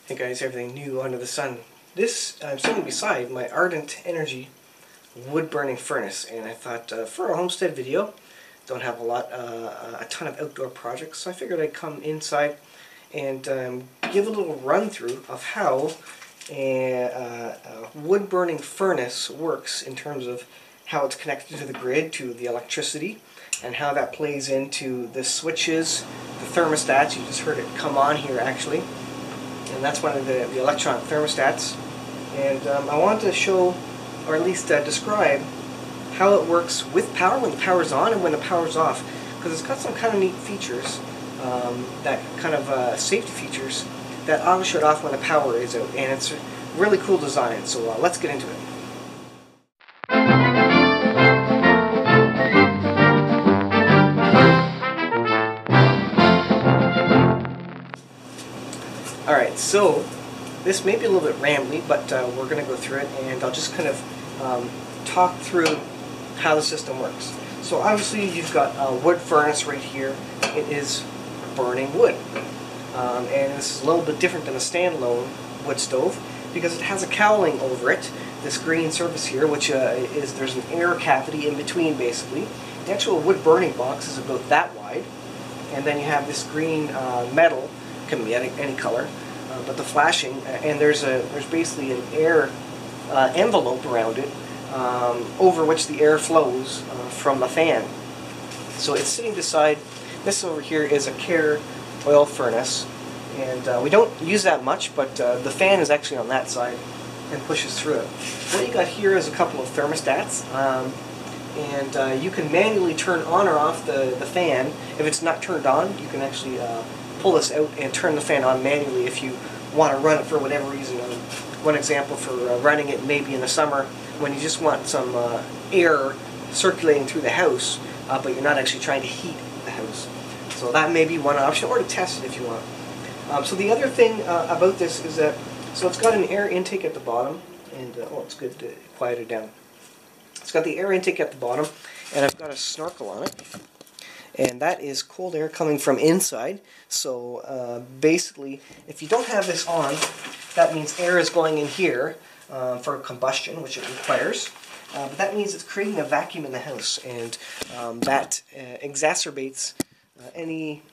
Hey guys, everything new under the sun. This I'm sitting beside my Ardent Energy wood burning furnace, and I thought for a homestead video, don't have a ton of outdoor projects, so I figured I'd come inside and give a little run through of how a wood burning furnace works in terms of how it's connected to the grid, to the electricity, and how that plays into the switches, the thermostats. You just heard it come on here actually. And that's one of the electronic thermostats. And I wanted to show, or at least describe, how it works with power, when the power's on and when the power's off. Because it's got some kind of neat features, that kind of safety features, that auto shut off when the power is out. And it's a really cool design, so let's get into it. Alright, so this may be a little bit rambly, but we're going to go through it, and I'll just kind of talk through how the system works. So obviously you've got a wood furnace right here. It is burning wood. And this is a little bit different than a standalone wood stove because it has a cowling over it, this green surface here, which there's an air cavity in between basically. The actual wood burning box is about that wide, and then you have this green metal, can be any color, but the flashing, and there's basically an air envelope around it, over which the air flows from the fan. So it's sitting beside, this over here is a Care oil furnace, and we don't use that much, but the fan is actually on that side and pushes through it. What you got here is a couple of thermostats, and you can manually turn on or off the fan. If it's not turned on, you can actually pull this out and turn the fan on manually if you want to run it for whatever reason. One example for running it maybe in the summer when you just want some air circulating through the house, but you're not actually trying to heat the house. So that may be one option, or to test it if you want. So the other thing about this is that, so it's got an air intake at the bottom, and oh, it's good to quiet it down. It's got the air intake at the bottom, and I've got a snorkel on it. And that is cold air coming from inside. So basically, if you don't have this on, that means air is going in here for combustion, which it requires. But that means it's creating a vacuum in the house, and that exacerbates any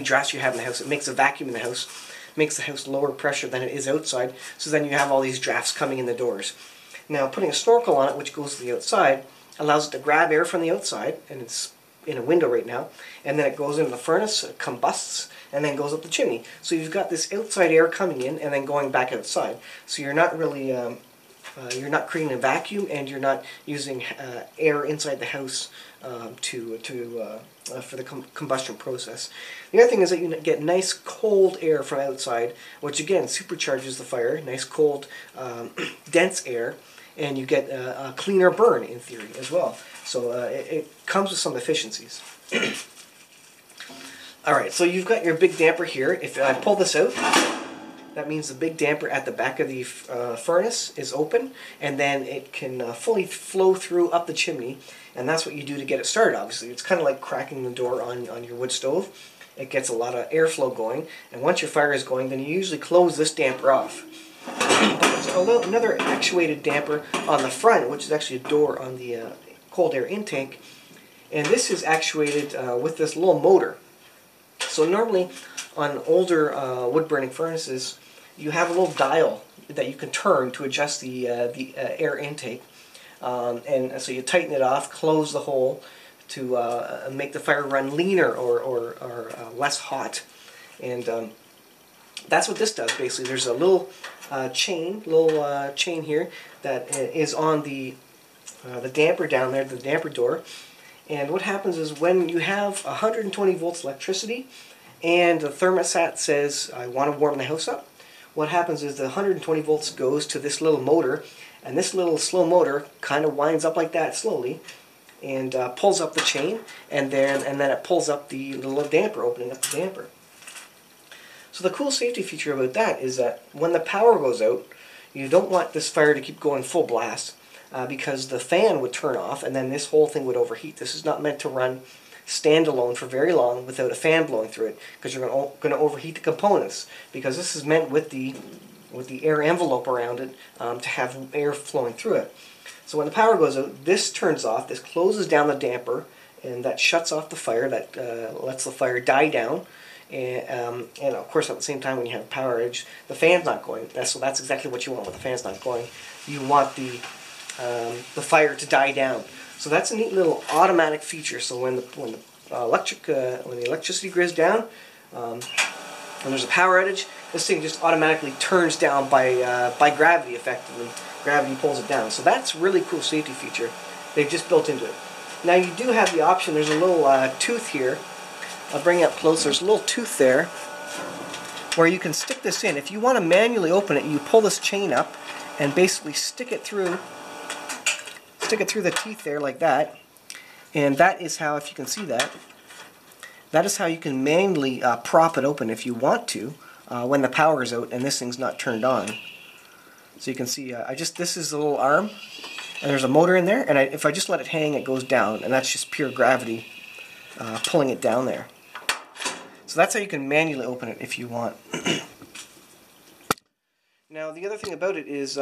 drafts you have in the house. It makes a vacuum in the house, makes the house lower pressure than it is outside, so then you have all these drafts coming in the doors. Now, putting a snorkel on it, which goes to the outside, allows it to grab air from the outside, and it's in a window right now, and then it goes into the furnace, it combusts, and then goes up the chimney. So you've got this outside air coming in and then going back outside. So you're not really, you're not creating a vacuum, and you're not using air inside the house for the combustion process. The other thing is that you get nice cold air from outside, which again supercharges the fire, nice cold, dense air, and you get a cleaner burn in theory as well. So it comes with some efficiencies. Alright, so you've got your big damper here. If I pull this out, that means the big damper at the back of the furnace is open, and then it can fully flow through up the chimney, and that's what you do to get it started, obviously. It's kind of like cracking the door on your wood stove. It gets a lot of airflow going, and once your fire is going, then you usually close this damper off. There's another actuated damper on the front, which is actually a door on the cold air intake, and this is actuated with this little motor. So normally on older wood-burning furnaces, you have a little dial that you can turn to adjust the air intake, and so you tighten it off, close the hole to make the fire run leaner or less hot, and that's what this does basically. There's a little chain here that is on the damper down there, the damper door. And what happens is when you have 120 volts electricity and the thermostat says, I want to warm the house up, what happens is the 120 volts goes to this little motor, and this little slow motor kind of winds up like that slowly and pulls up the chain, and then it pulls up the little damper, opening up the damper. So the cool safety feature about that is that when the power goes out, you don't want this fire to keep going full blast, because the fan would turn off and then this whole thing would overheat. This is not meant to run standalone for very long without a fan blowing through it, because you're going to overheat the components, because this is meant with the air envelope around it to have air flowing through it. So when the power goes out, this turns off, this closes down the damper, and that shuts off the fire, that lets the fire die down. And of course, at the same time, when you have a power outage, the fan's not going. So that's exactly what you want when the fan's not going. You want the fire to die down. So that's a neat little automatic feature. So when the electricity grid's down, and there's a power outage, this thing just automatically turns down by gravity. Effectively, gravity pulls it down. So that's a really cool safety feature they've just built into it. Now you do have the option. There's a little tooth here. I'll bring it up close. There's a little tooth there where you can stick this in. If you want to manually open it, you pull this chain up and basically stick it through the teeth there like that. And that is how, if you can see that, that is how you can manually prop it open if you want to when the power is out and this thing's not turned on. So you can see, this is the little arm, and there's a motor in there, and if I just let it hang, it goes down, and that's just pure gravity pulling it down there. So that's how you can manually open it if you want. Now the other thing about it is,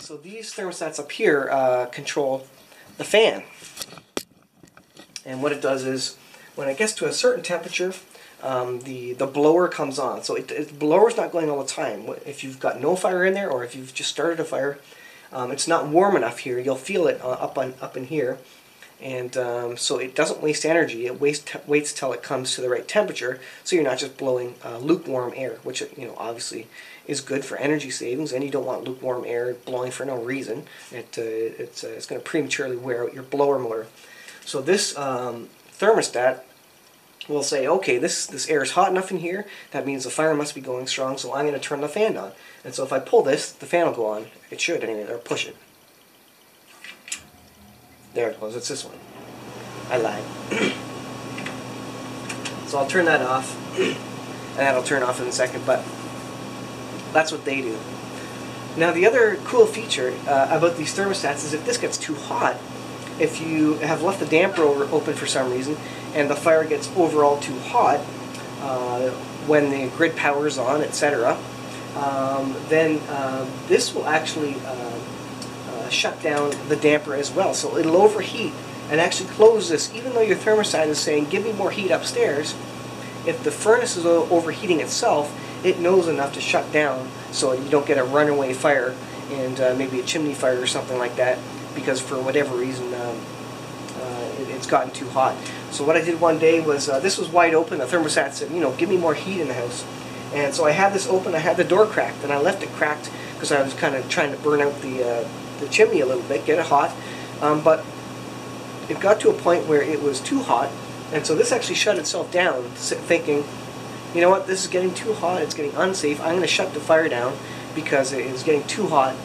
so these thermostats up here control the fan. And what it does is, when it gets to a certain temperature, the blower comes on. So the blower's not going all the time. If you've got no fire in there, or if you've just started a fire, it's not warm enough here. You'll feel it up in here. And so it doesn't waste energy. It waits till it comes to the right temperature, so you're not just blowing lukewarm air, which obviously is good for energy savings. And you don't want lukewarm air blowing for no reason. It's going to prematurely wear out your blower motor. So this thermostat will say, okay, this air is hot enough in here. That means the fire must be going strong. So I'm going to turn the fan on. And so if I pull this, the fan will go on. It should anyway, or push it. There it goes, it's this one. I lied. So I'll turn that off, and that'll turn off in a second, but that's what they do. Now the other cool feature about these thermostats is if this gets too hot, if you have left the damper open for some reason, and the fire gets overall too hot, when the grid power's on, etc., then this will actually shut down the damper as well. So it'll overheat and actually close this, even though your thermostat is saying, give me more heat upstairs. If the furnace is overheating itself, it knows enough to shut down so you don't get a runaway fire and maybe a chimney fire or something like that, because for whatever reason it's gotten too hot. So what I did one day was, this was wide open, the thermostat said, give me more heat in the house. And so I had this open, I had the door cracked, and I left it cracked because I was kind of trying to burn out the chimney a little bit, get it hot, but it got to a point where it was too hot, and so this actually shut itself down, thinking, you know what, this is getting too hot, it's getting unsafe, I'm going to shut the fire down because it is getting too hot.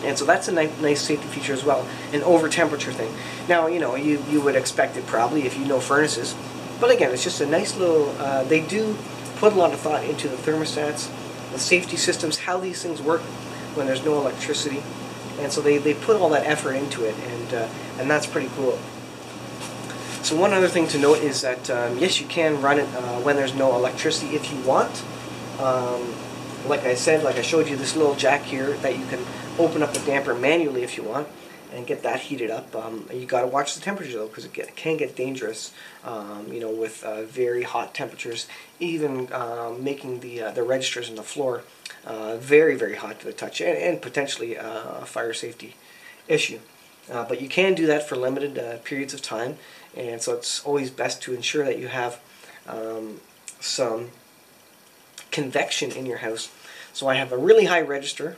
And so that's a nice safety feature as well, an over temperature thing. Now, you would expect it probably if you know furnaces, but again, it's just a nice little, they do put a lot of thought into the thermostats, the safety systems, how these things work when there's no electricity. And so they put all that effort into it, and that's pretty cool. So one other thing to note is that, yes, you can run it when there's no electricity if you want. Like I said, like I showed you this little jack here that you can open up the damper manually if you want and get that heated up. You got to watch the temperature though, because it can get dangerous, with very hot temperatures, even making the registers on the floor very, very hot to the touch, and potentially a fire safety issue. But you can do that for limited periods of time, and so it's always best to ensure that you have some convection in your house. So I have a really high register,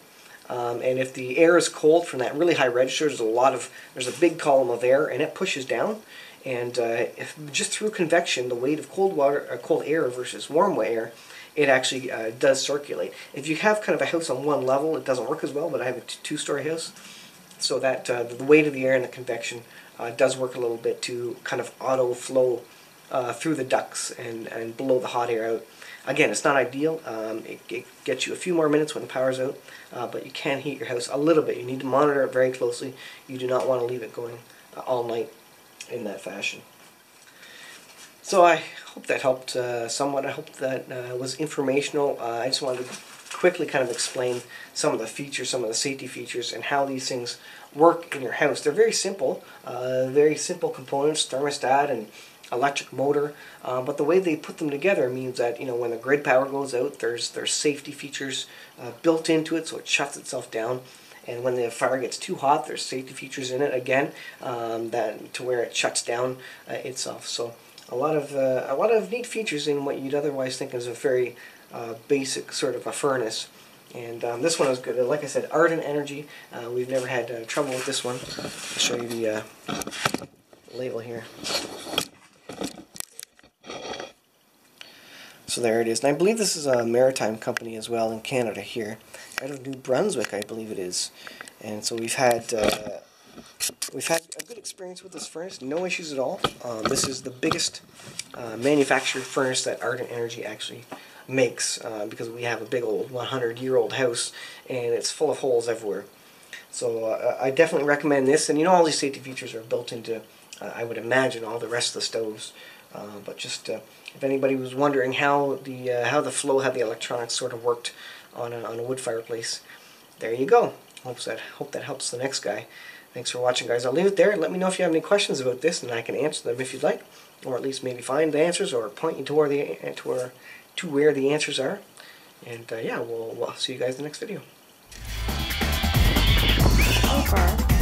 and if the air is cold from that really high register, there's a big column of air, and it pushes down. And if just through convection, the weight of cold air versus warm air, it actually does circulate. If you have kind of a house on one level, it doesn't work as well, but I have a two-story house, so that the weight of the air and the convection does work a little bit to kind of auto flow through the ducts and blow the hot air out. Again, it's not ideal. It gets you a few more minutes when the power's out, but you can heat your house a little bit. You need to monitor it very closely. You do not want to leave it going all night. in that fashion. So I hope that helped somewhat. I hope that was informational. I just wanted to quickly kind of explain some of the features, some of the safety features, and how these things work in your house. They're very simple components, thermostat and electric motor, but the way they put them together means that, you know, when the grid power goes out, there's safety features built into it, so it shuts itself down. And when the fire gets too hot, there's safety features in it again, that to where it shuts down itself. So a lot of neat features in what you'd otherwise think is a very basic sort of a furnace. And this one is good. Like I said, Ardent Energy. We've never had trouble with this one. I'll show you the label here. So there it is. And I believe this is a maritime company as well in Canada here, out of New Brunswick, I believe it is. And so we've had a good experience with this furnace. No issues at all. This is the biggest manufactured furnace that Ardent Energy actually makes, because we have a big old 100-year-old house and it's full of holes everywhere. So I definitely recommend this. And you know, all these safety features are built into, I would imagine, all the rest of the stoves. But just if anybody was wondering how the flow, how the electronics sort of worked on a wood fireplace, there you go. Hope that helps the next guy. Thanks for watching, guys. I'll leave it there. Let me know if you have any questions about this, and I can answer them if you'd like, or at least maybe find the answers or point you to where the answers are. And yeah, we'll see you guys in the next video. So far,